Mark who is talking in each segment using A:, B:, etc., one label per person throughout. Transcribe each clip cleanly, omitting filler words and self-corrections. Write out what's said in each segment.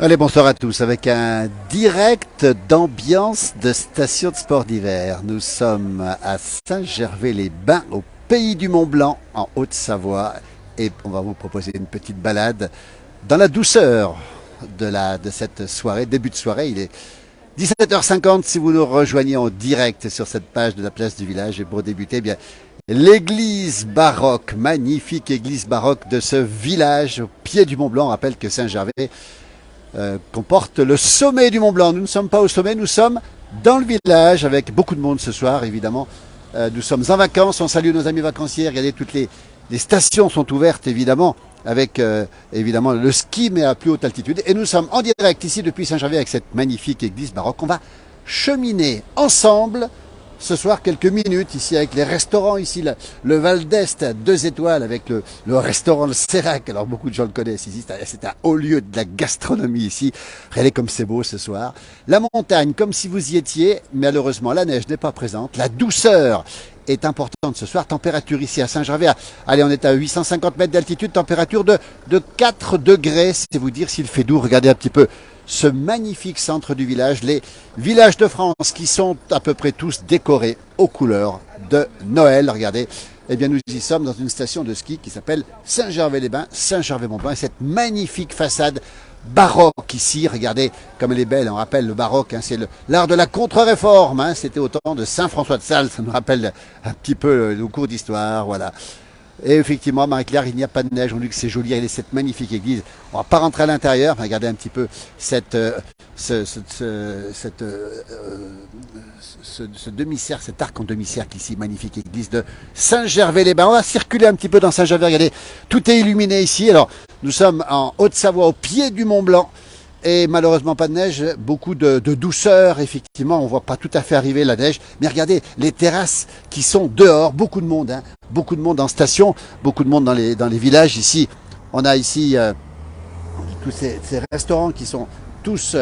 A: Allez, bonsoir à tous. Avec un direct d'ambiance de station de sport d'hiver. Nous sommes à Saint-Gervais-les-Bains, au pays du Mont-Blanc, en Haute-Savoie. Et on va vous proposer une petite balade dans la douceur de cette soirée, début de soirée. Il est 17h50 si vous nous rejoignez en direct sur cette page de la place du village. Et pour débuter, eh bien, l'église baroque, magnifique église baroque de ce village au pied du Mont-Blanc. On rappelle que Saint-Gervais comporte le sommet du Mont Blanc. Nous ne sommes pas au sommet, nous sommes dans le village avec beaucoup de monde ce soir, évidemment. Nous sommes en vacances, on salue nos amis vacanciers. Regardez, toutes les stations sont ouvertes, évidemment, avec évidemment le ski, mais à plus haute altitude. Et nous sommes en direct ici depuis Saint-Gervais avec cette magnifique église baroque. On va cheminer ensemble ce soir quelques minutes ici avec les restaurants, ici le Val d'Est à 2 étoiles avec le restaurant Le Sérac. Alors beaucoup de gens le connaissent ici, c'est un haut lieu de la gastronomie ici. Regardez comme c'est beau ce soir. La montagne comme si vous y étiez, malheureusement la neige n'est pas présente. La douceur est importante ce soir. Température ici à Saint-Gervais, allez, on est à 850 mètres d'altitude, température de 4 degrés, c'est vous dire s'il fait doux. Regardez un petit peu ce magnifique centre du village, les villages de France qui sont à peu près tous décorés aux couleurs de Noël. Regardez, eh bien nous y sommes dans une station de ski qui s'appelle Saint-Gervais-les-Bains, Saint-Gervais-Mont-Blanc, et cette magnifique façade baroque ici, regardez comme elle est belle. On rappelle le baroque, hein, c'est l'art de la contre-réforme, hein, c'était au temps de Saint-François de Sales, ça nous rappelle un petit peu nos cours d'histoire, voilà. Et effectivement, Marie-Claire, il n'y a pas de neige. On dit que c'est joli. Il y a cette magnifique église. On va pas rentrer à l'intérieur. Regardez un petit peu ce demi-cercle, cet arc en demi-cercle ici, magnifique église de Saint-Gervais-les-Bains. On va circuler un petit peu dans Saint-Gervais. Regardez, tout est illuminé ici. Alors, nous sommes en Haute-Savoie, au pied du Mont-Blanc. Et malheureusement pas de neige, beaucoup de douceur, effectivement, on voit pas tout à fait arriver la neige. Mais regardez, les terrasses qui sont dehors, beaucoup de monde, hein, beaucoup de monde en station, beaucoup de monde dans les villages ici. On a ici tous ces restaurants qui sont tous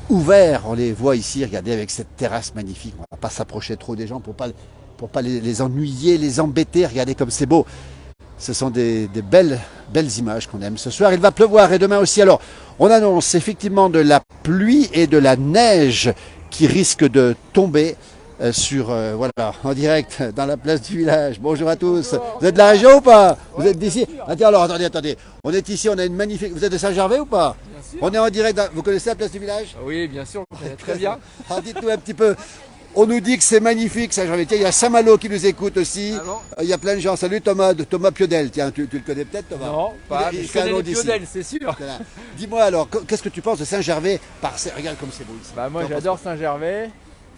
A: ouverts, on les voit ici, regardez avec cette terrasse magnifique. On va pas s'approcher trop des gens pour pas les ennuyer, les embêter, regardez comme c'est beau. Ce sont des belles images qu'on aime ce soir. Il va pleuvoir et demain aussi. Alors, on annonce effectivement de la pluie et de la neige qui risquent de tomber voilà, en direct dans la place du village. Bonjour à tous. Bonjour. Vous êtes de la région ou pas? Vous êtes d'ici? Alors, attendez. On est ici, on a une magnifique... Vous êtes de Saint-Gervais ou pas?
B: Bien sûr.
A: On est en direct. Vous connaissez la place du village?
B: Oui, bien sûr, on connaît très bien.
A: Alors, dites-nous un petit peu... On nous dit que c'est magnifique, Saint-Gervais. Tiens, il y a Saint-Malo qui nous écoute aussi. Ah bon? Il y a plein de gens. Salut Thomas Piodel. Tiens, tu le connais peut-être, Thomas?
B: Non, pas. Je connais les Piodel, c'est sûr.
A: Dis-moi alors, qu'est-ce que tu penses de Saint-Gervais? Regarde comme c'est beau ici.
B: Moi, j'adore Saint-Gervais.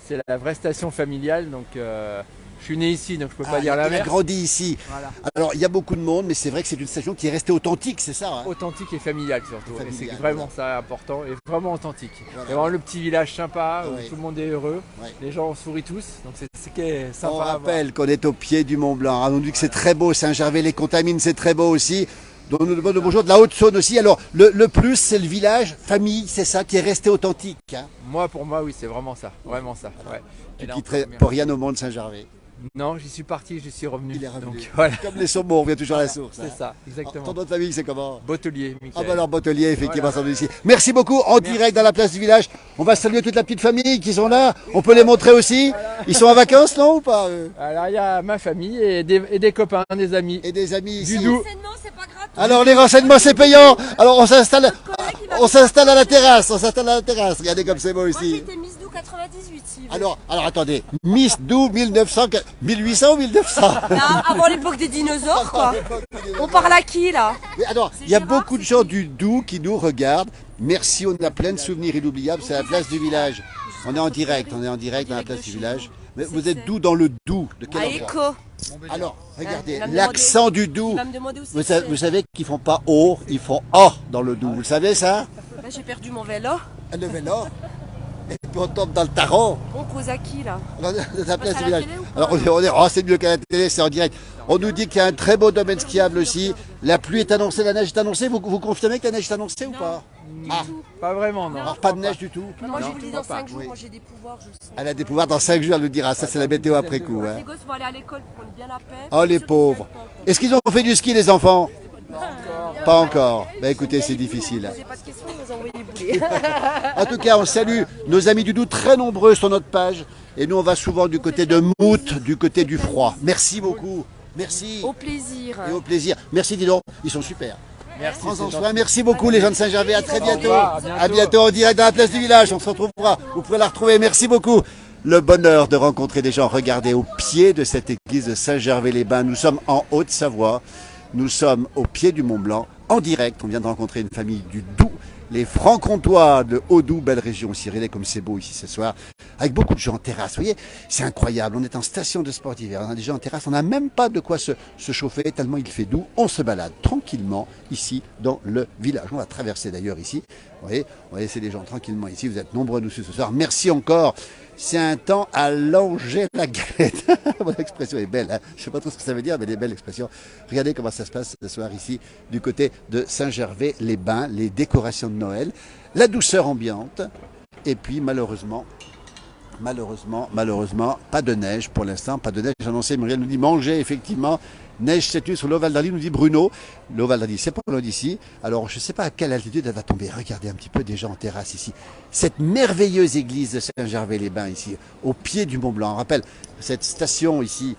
B: C'est la vraie station familiale, donc je suis né ici, donc je peux pas dire la mer.
A: Il a grandi ici. Voilà. Alors, il y a beaucoup de monde, mais c'est vrai que c'est une station qui est restée authentique, c'est ça, hein?
B: Authentique et familiale surtout. Et c'est vraiment ça important et vraiment authentique. Voilà. Et vraiment le petit village sympa où tout le monde est heureux. Les gens sourient tous, donc c'est ce qui est sympa.
A: On rappelle qu'on est au pied du Mont Blanc. On nous dit que c'est très beau, Saint-Gervais, les Contamines, c'est très beau aussi. Donc nous demandons bonjour de la Haute-Saône aussi. Alors, le plus, c'est le village, famille, c'est ça, qui est resté authentique, hein?
B: Pour moi, oui, c'est vraiment ça. Vraiment ça. Ouais.
A: Tu quitterais pour rien au monde Saint-Gervais?
B: Non, j'y suis parti, j'y suis revenu.
A: Il est revenu.
B: Donc, voilà.
A: Comme les saumons, on revient toujours à la source.
B: C'est ça, exactement.
A: Ton nom de famille, c'est comment?
B: Bottelier, Michael.
A: Ah bah alors Bottelier, effectivement, voilà. Ici. Merci beaucoup, en direct dans la place du village. On va saluer toute la petite famille qui sont là. On peut les montrer aussi. Ils sont en vacances, non, ou pas?
B: Alors, il y a ma famille et des copains, des amis.
A: Et des amis ici.
B: Du doux.
A: Alors, les renseignements, c'est payant. Alors, on s'installe à la terrasse. Regardez comme c'est beau ici.
C: Moi, j'étais Miss Doux 98, si
A: alors, attendez. Miss Doux 1800 ou 1900?
C: Non, avant l'époque des dinosaures, quoi. On parle à qui, là?
A: Mais alors, il y a beaucoup de gens du Doubs qui nous regardent. Merci, on a plein de souvenirs inoubliables. C'est la place du village. On est en direct dans la place du village. Mais vous êtes d'où dans le Doubs? De quel endroit? Alors, regardez, l'accent du Doubs. Vous savez qu'ils font pas O, ils font O dans le Doubs. Vous le savez ça?
C: J'ai perdu mon vélo.
A: Le vélo? Et puis on tombe dans le tarot.
C: On cause à qui, là?
A: Dans la place du village. Alors c'est mieux qu'à la télé, c'est en direct. On nous dit qu'il y a un très beau domaine skiable aussi. La pluie est annoncée, la neige est annoncée. Vous confirmez que la neige est annoncée ou pas?
B: Pas vraiment, non.
A: Alors pas de neige du tout?
C: Moi, je vous le dis dans 5 jours, moi j'ai des pouvoirs, je sais.
A: Elle a des pouvoirs dans 5 jours, elle nous dira. Ça, c'est la météo après coup. Hein.
C: Les gosses vont aller à l'école pour prendre bien la paix.
A: Oh, les pauvres. Est-ce qu'ils ont fait du ski, les enfants? Pas encore. Bah écoutez, c'est difficile.
C: Posez pas de questions, vous envoyez des boulets.
A: En tout cas, on salue nos amis du Doubs, très nombreux sur notre page. Et nous, on va souvent du côté de Mout, du côté du froid. Merci beaucoup. Merci.
C: Au plaisir.
A: Et au plaisir. Merci, dis donc. Ils sont super.
B: Merci.
A: Prends-en soin. Merci beaucoup, les gens de Saint-Gervais. À très bientôt.
B: À bientôt.
A: À bientôt en direct dans la place du village. On se retrouvera. Vous pourrez la retrouver. Merci beaucoup. Le bonheur de rencontrer des gens. Regardez, au pied de cette église de Saint-Gervais-les-Bains. Nous sommes en Haute-Savoie. Nous sommes au pied du Mont-Blanc. En direct, on vient de rencontrer une famille du Doubs. Les Francs-Comtois de Haut-Doubs, belle région aussi. Regardez comme c'est beau ici ce soir. Avec beaucoup de gens en terrasse. Vous voyez, c'est incroyable. On est en station de sport d'hiver. On a des gens en terrasse. On n'a même pas de quoi se chauffer tellement il fait doux. On se balade tranquillement ici dans le village. On va traverser d'ailleurs ici. Vous voyez, on va laisser les gens tranquillement ici. Vous êtes nombreux nous suivre ce soir. Merci encore. C'est un temps à longer la galette. Votre expression est belle. Hein, je ne sais pas trop ce que ça veut dire, mais elle est belle l'expression. Regardez comment ça se passe ce soir ici, du côté de Saint-Gervais-les-Bains, les décorations de Noël, la douceur ambiante. Et puis malheureusement, pas de neige pour l'instant, pas de neige annoncée. Muriel nous dit manger, effectivement. Neige cette nuit sur l'eau Val d'Arly, nous dit Bruno. L'eau Val d'Arly, c'est pas loin d'ici. Alors, je ne sais pas à quelle altitude elle va tomber. Regardez un petit peu des gens en terrasse ici. Cette merveilleuse église de Saint-Gervais-les-Bains ici, au pied du Mont-Blanc. On rappelle cette station ici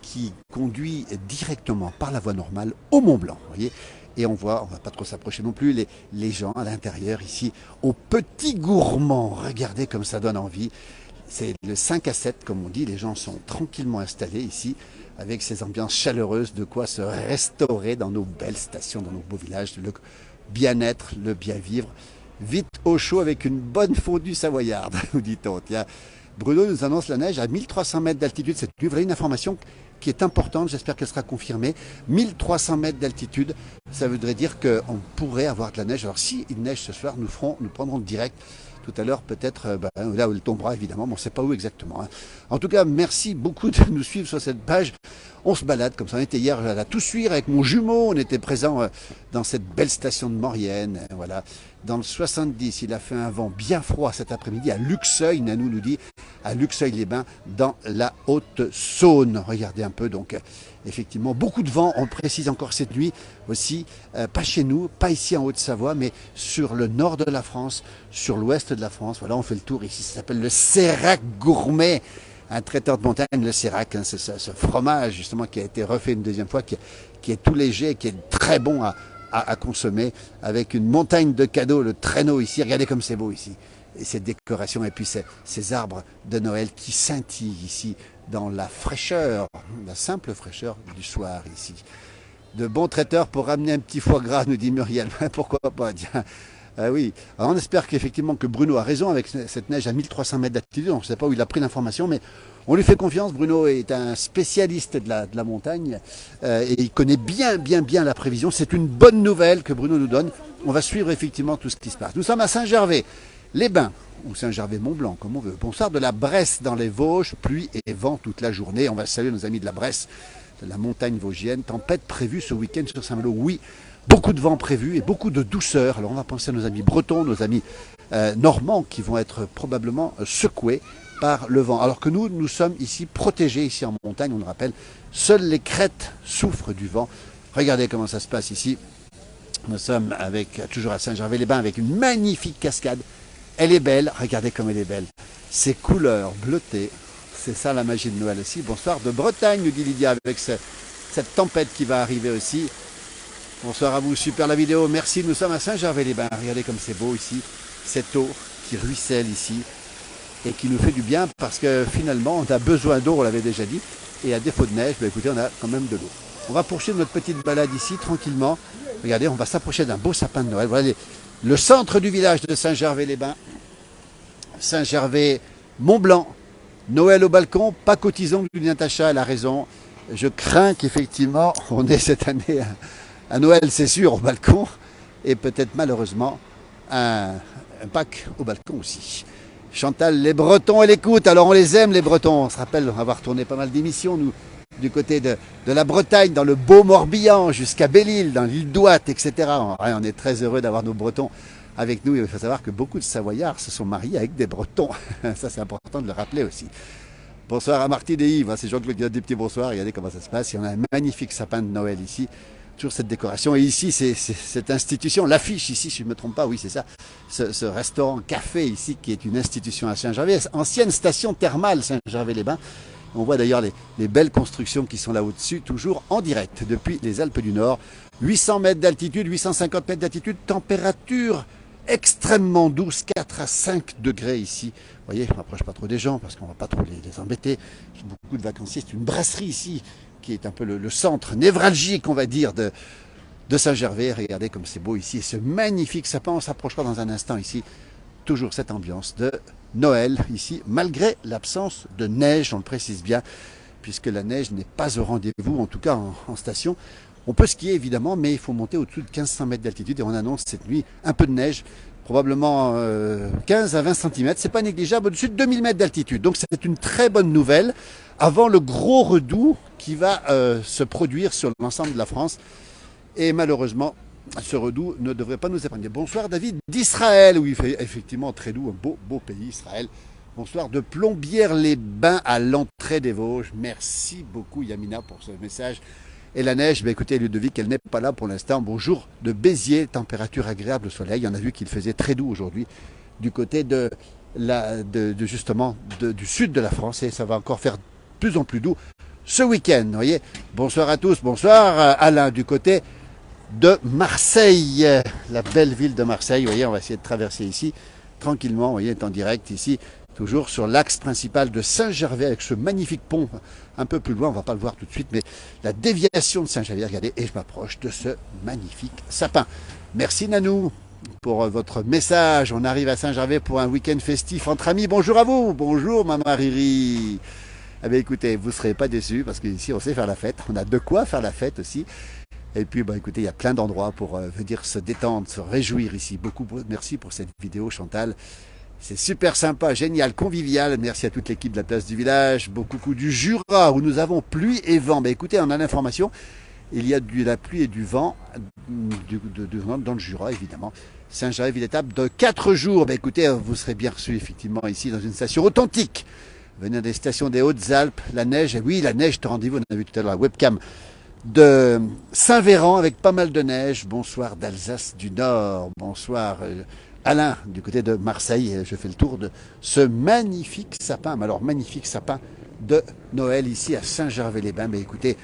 A: qui conduit directement par la voie normale au Mont-Blanc. Vous voyez ? Et on voit, on va pas trop s'approcher non plus, les gens à l'intérieur ici, aux petits gourmands. Regardez comme ça donne envie. C'est le 5 à 7, comme on dit. Les gens sont tranquillement installés ici, avec ces ambiances chaleureuses, de quoi se restaurer dans nos belles stations, dans nos beaux villages, le bien-être, le bien-vivre. Vite au chaud avec une bonne fondue savoyarde, nous dit-on. Tiens, Bruno nous annonce la neige à 1300 mètres d'altitude cette nuit. Voilà une information qui est importante, j'espère qu'elle sera confirmée. 1300 mètres d'altitude, ça voudrait dire qu'on pourrait avoir de la neige. Alors si il neige ce soir, nous prendrons le direct tout à l'heure, peut-être là où elle tombera évidemment, mais on ne sait pas où exactement. Hein. En tout cas, merci beaucoup de nous suivre sur cette page. On se balade comme ça. On était hier à la Toussuire avec mon jumeau. On était présent dans cette belle station de Maurienne. Voilà. Dans le 70, il a fait un vent bien froid cet après-midi à Luxeuil. Nanou nous dit à Luxeuil-les-Bains dans la Haute-Saône. Regardez un peu. Donc, effectivement, beaucoup de vent. On le précise encore cette nuit aussi. Pas chez nous, pas ici en Haute-Savoie, mais sur le nord de la France, sur l'ouest de la France. Voilà, on fait le tour ici. Ça s'appelle le Sérac Gourmet. Un traiteur de montagne, le Sérac, hein, c'est ce fromage justement qui a été refait une deuxième fois, qui est tout léger, qui est très bon à consommer, avec une montagne de cadeaux, le traîneau ici. Regardez comme c'est beau ici. Et cette décoration, et puis ces arbres de Noël qui scintillent ici dans la fraîcheur, la simple fraîcheur du soir ici. De bons traiteurs pour ramener un petit foie gras, nous dit Muriel. Pourquoi pas, tiens. Ah oui, alors on espère qu'effectivement que Bruno a raison avec cette neige à 1300 mètres d'altitude. On ne sait pas où il a pris l'information, mais on lui fait confiance. Bruno est un spécialiste de la montagne et il connaît bien la prévision. C'est une bonne nouvelle que Bruno nous donne. On va suivre effectivement tout ce qui se passe. Nous sommes à Saint-Gervais-les-Bains, ou Saint-Gervais-Mont-Blanc, comme on veut. Bonsoir de la Bresse dans les Vosges, pluie et vent toute la journée. On va saluer nos amis de la Bresse, de la montagne vosgienne. Tempête prévue ce week-end sur Saint-Malo. Oui. Beaucoup de vent prévu et beaucoup de douceur. Alors on va penser à nos amis bretons, nos amis normands qui vont être probablement secoués par le vent. Alors que nous sommes ici protégés, ici en montagne, on le rappelle. Seules les crêtes souffrent du vent. Regardez comment ça se passe ici. Nous sommes toujours à Saint-Gervais-les-Bains avec une magnifique cascade. Elle est belle, regardez comme elle est belle. Ces couleurs bleutées, c'est ça la magie de Noël aussi. Bonsoir de Bretagne, nous dit Lydia, avec cette tempête qui va arriver aussi. Bonsoir à vous, super la vidéo, merci. Nous sommes à Saint-Gervais-les-Bains, regardez comme c'est beau ici, cette eau qui ruisselle ici et qui nous fait du bien parce que finalement on a besoin d'eau, on l'avait déjà dit, et à défaut de neige, écoutez, on a quand même de l'eau. On va poursuivre notre petite balade ici tranquillement. Regardez, on va s'approcher d'un beau sapin de Noël. Voilà le centre du village de Saint-Gervais-les-Bains, Saint-Gervais-Mont-Blanc. Noël au balcon, pas cotisant, Natacha, elle a raison. Je crains qu'effectivement on ait cette année à Noël, c'est sûr, au balcon, et peut-être malheureusement un Pâques au balcon aussi. Chantal, les Bretons, elle écoute, alors on les aime les Bretons, on se rappelle avoir tourné pas mal d'émissions, nous, du côté de la Bretagne, dans le beau Morbihan, jusqu'à Belle-Île, dans l'île d'Ouate, etc. On est très heureux d'avoir nos Bretons avec nous, il faut savoir que beaucoup de Savoyards se sont mariés avec des Bretons, ça c'est important de le rappeler aussi. Bonsoir à Martine et Yves, c'est Jean-Claude qui a des petits bonsoirs, regardez comment ça se passe, il y a un magnifique sapin de Noël ici. toujours cette décoration. Et ici, c'est cette institution, l'affiche ici, si je ne me trompe pas, oui c'est ça, ce restaurant café ici qui est une institution à Saint-Gervais, ancienne station thermale Saint-Gervais-les-Bains. On voit d'ailleurs les belles constructions qui sont là au-dessus, toujours en direct depuis les Alpes du Nord. 800 mètres d'altitude, 850 mètres d'altitude, température extrêmement douce, 4 à 5 degrés ici. Vous voyez, je ne m'approche pas trop des gens parce qu'on ne va pas trop les embêter. Beaucoup de vacanciers, c'est une brasserie ici qui est un peu le centre névralgique, on va dire, de Saint-Gervais. Regardez comme c'est beau ici, et ce magnifique sapin. On s'approchera dans un instant ici. Toujours cette ambiance de Noël ici, malgré l'absence de neige, on le précise bien, puisque la neige n'est pas au rendez-vous, en tout cas en station. On peut skier évidemment, mais il faut monter au-dessus de 1500 mètres d'altitude et on annonce cette nuit un peu de neige, probablement 15 à 20 cm, c'est pas négligeable, au-dessus de 2000 mètres d'altitude. Donc c'est une très bonne nouvelle avant le gros redout qui va se produire sur l'ensemble de la France. Et malheureusement, ce redout ne devrait pas nous épargner. Bonsoir David d'Israël, où il fait effectivement très doux, un beau pays Israël. Bonsoir de Plombières-les-Bains à l'entrée des Vosges. Merci beaucoup Yamina pour ce message. Et la neige, écoutez Ludovic, elle n'est pas là pour l'instant. Bonjour de Béziers, température agréable au soleil. On a vu qu'il faisait très doux aujourd'hui du côté justement du sud de la France. Et ça va encore faire de plus en plus doux ce week-end. Vous voyez. Bonsoir à tous. Bonsoir Alain du côté de Marseille, la belle ville de Marseille. Vous voyez, on va essayer de traverser ici tranquillement. Vous voyez, est en direct ici. Toujours sur l'axe principal de Saint-Gervais avec ce magnifique pont un peu plus loin, on ne va pas le voir tout de suite, mais la déviation de Saint-Gervais, regardez, et je m'approche de ce magnifique sapin. Merci Nanou pour votre message. On arrive à Saint-Gervais pour un week-end festif entre amis. Bonjour à vous, bonjour Maman Riri. Eh bien écoutez, vous ne serez pas déçus parce qu'ici on sait faire la fête, on a de quoi faire la fête aussi. Et puis écoutez, il y a plein d'endroits pour venir se détendre, se réjouir ici. Beaucoup merci pour cette vidéo Chantal. C'est super sympa, génial, convivial. Merci à toute l'équipe de la place du village. Beaucoup du Jura où nous avons pluie et vent. Écoutez, on a l'information. Il y a de la pluie et du vent dans le Jura, évidemment. Saint-Gervais, ville étape de 4 jours. Écoutez, vous serez bien reçus, effectivement, ici, dans une station authentique. Venir des stations des Hautes-Alpes, la neige. Et oui, la neige de rendez-vous, on a vu tout à l'heure la webcam de Saint-Véran avec pas mal de neige. Bonsoir d'Alsace du Nord. Bonsoir Alain, du côté de Marseille, je fais le tour de ce magnifique sapin, alors magnifique sapin de Noël ici à Saint-Gervais-les-Bains. Mais écoutez,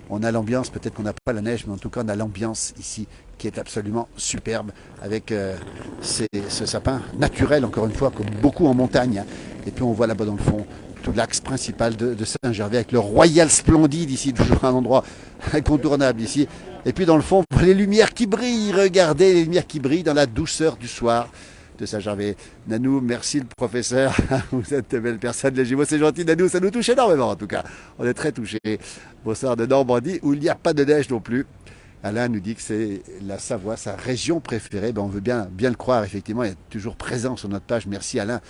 A: on a l'ambiance, peut-être qu'on n'a pas la neige, mais en tout cas on a l'ambiance ici qui est absolument superbe avec ce sapin naturel, encore une fois, comme beaucoup en montagne. Et puis on voit là-bas dans le fond tout l'axe principal de Saint-Gervais avec le Royal Splendide ici, toujours un endroit incontournable ici. Et puis dans le fond, les lumières qui brillent, regardez les lumières qui brillent dans la douceur du soir de Saint-Gervais. Nanou, merci le professeur, vous êtes de belles personnes, les jumeaux, c'est gentil Nanou, ça nous touche énormément en tout cas. On est très touchés. Bonsoir de Normandie, où il n'y a pas de neige non plus. Alain nous dit que c'est la Savoie, sa région préférée. On veut bien le croire, effectivement, il est toujours présent sur notre page. Merci Alain.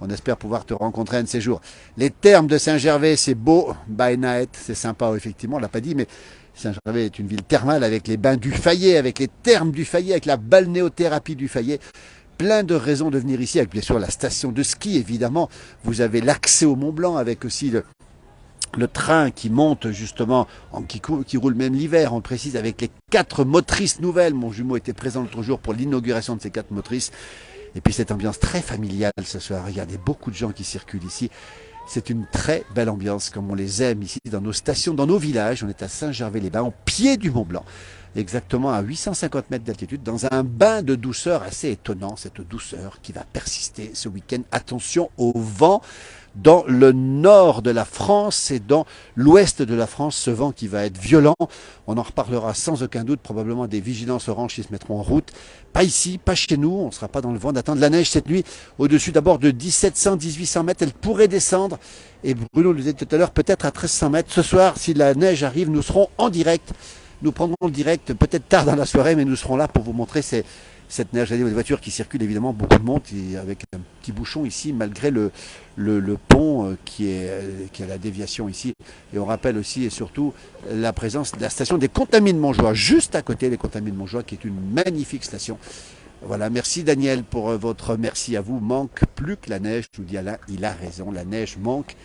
A: On espère pouvoir te rencontrer un de ces jours. Les thermes de Saint-Gervais, c'est beau. By night, c'est sympa, effectivement, on ne l'a pas dit, mais Saint-Gervais est une ville thermale avec les bains du Fayet, avec les thermes du Fayet, avec la balnéothérapie du Fayet. Plein de raisons de venir ici, avec bien sûr la station de ski, évidemment. Vous avez l'accès au Mont Blanc, avec aussi le train qui monte justement, qui roule même l'hiver, on précise, avec les 4 motrices nouvelles. Mon jumeau était présent l'autre jour pour l'inauguration de ces 4 motrices. Et puis cette ambiance très familiale ce soir. Regardez, beaucoup de gens qui circulent ici. C'est une très belle ambiance comme on les aime ici dans nos stations, dans nos villages. On est à Saint-Gervais-les-Bains, au pied du Mont Blanc, exactement à 850 mètres d'altitude, dans un bain de douceur assez étonnant. Cette douceur qui va persister ce week-end. Attention au vent dans le nord de la France et dans l'ouest de la France, ce vent qui va être violent. On en reparlera sans aucun doute, probablement des vigilances oranges qui se mettront en route. Pas ici, pas chez nous, on ne sera pas dans le vent d'attendre la neige cette nuit. Au-dessus d'abord de 1700-1800 mètres, elle pourrait descendre. Et Bruno le disait tout à l'heure, peut-être à 1300 mètres. Ce soir, si la neige arrive, nous serons en direct. Nous prendrons le direct peut-être tard dans la soirée, mais nous serons là pour vous montrer cette neige. Il y a des voitures qui circulent, évidemment, beaucoup de monde, avec un petit bouchon ici, malgré le pont qui est à la déviation ici. Et on rappelle aussi et surtout la présence de la station des Contamines de Montjoie, juste à côté des Contamines de Montjoie, qui est une magnifique station. Voilà, merci Daniel pour votre merci à vous. Manque plus que la neige, je vous dis Alain, il a raison, la neige manque.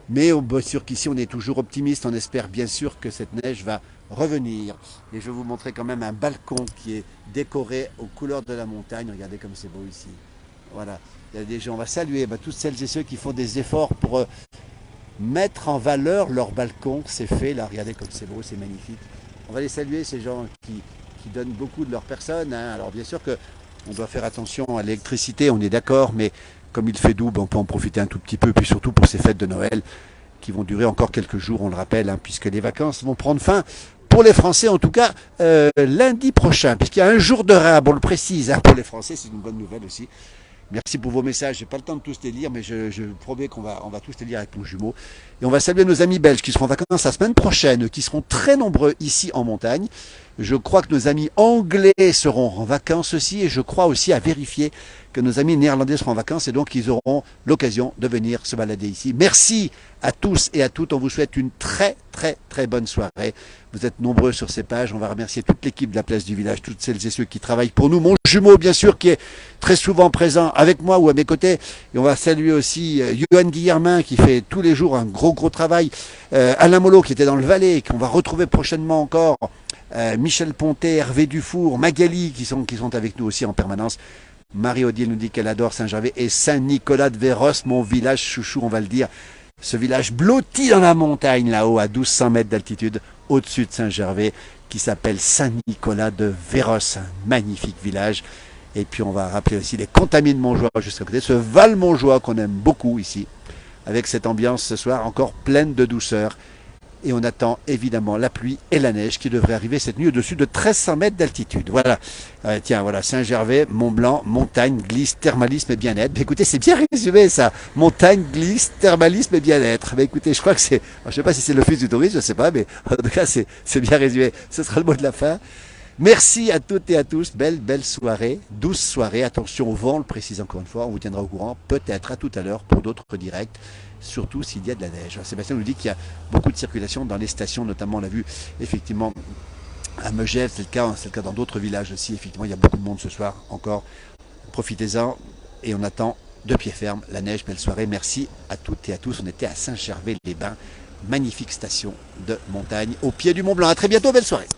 A: Mais bien sûr qu'ici on est toujours optimiste, on espère bien sûr que cette neige va revenir. Et je vais vous montrer quand même un balcon qui est décoré aux couleurs de la montagne. Regardez comme c'est beau ici. Voilà, il y a des gens, on va saluer toutes celles et ceux qui font des efforts pour mettre en valeur leur balcon. C'est fait là, regardez comme c'est beau, c'est magnifique. On va les saluer, ces gens qui donnent beaucoup de leur personne. Hein. Alors bien sûr que on doit faire attention à l'électricité, on est d'accord, mais comme il fait doux, on peut en profiter un tout petit peu, puis surtout pour ces fêtes de Noël qui vont durer encore quelques jours, on le rappelle, hein, puisque les vacances vont prendre fin, pour les Français en tout cas, lundi prochain, puisqu'il y a un jour de rab, on le précise, hein, pour les Français, c'est une bonne nouvelle aussi. Merci pour vos messages, j'ai pas le temps de tous les lire, mais je promets qu'on va tous les lire avec mon jumeau. Et on va saluer nos amis belges qui seront en vacances la semaine prochaine, qui seront très nombreux ici en montagne. Je crois que nos amis anglais seront en vacances aussi, et je crois aussi à vérifier que nos amis néerlandais seront en vacances, et donc ils auront l'occasion de venir se balader ici. Merci à tous et à toutes, on vous souhaite une très bonne soirée. Vous êtes nombreux sur ces pages, on va remercier toute l'équipe de la Place du Village, toutes celles et ceux qui travaillent pour nous. Mon jumeau, bien sûr, qui est très souvent présent avec moi ou à mes côtés. Et on va saluer aussi Johan Guillermin, qui fait tous les jours un gros travail. Alain Molot, qui était dans le Valais, qu'on va retrouver prochainement encore. Michel Pontet, Hervé Dufour, Magali, qui sont avec nous aussi en permanence. Marie-Odile nous dit qu'elle adore Saint-Gervais et Saint-Nicolas de Véros, mon village chouchou, on va le dire. Ce village blotti dans la montagne, là-haut, à 1200 mètres d'altitude, au-dessus de Saint-Gervais, qui s'appelle Saint-Nicolas de Véros, un magnifique village. Et puis on va rappeler aussi les Contamines Montjoie, juste à côté, ce Val Montjoie qu'on aime beaucoup ici, avec cette ambiance ce soir encore pleine de douceur. Et on attend évidemment la pluie et la neige qui devraient arriver cette nuit au-dessus de 1300 mètres d'altitude. Voilà, tiens, voilà, Saint-Gervais, Mont-Blanc, montagne, glisse, thermalisme et bien-être. Écoutez, c'est bien résumé ça. Montagne, glisse, thermalisme et bien-être. Mais écoutez, je crois que c'est, je ne sais pas si c'est l'office du tourisme, je ne sais pas, mais en tout cas, c'est bien résumé. Ce sera le mot de la fin. Merci à toutes et à tous. Belle soirée, douce soirée. Attention au vent, on le précise encore une fois. On vous tiendra au courant. Peut-être à tout à l'heure pour d'autres directs. Surtout s'il y a de la neige. Sébastien nous dit qu'il y a beaucoup de circulation dans les stations, notamment on l'a vu effectivement à Megève, c'est le cas dans d'autres villages aussi. Effectivement, il y a beaucoup de monde ce soir encore. Profitez-en et on attend de pied ferme la neige, belle soirée. Merci à toutes et à tous. On était à Saint-Gervais-les-Bains, magnifique station de montagne au pied du Mont Blanc. À très bientôt, belle soirée.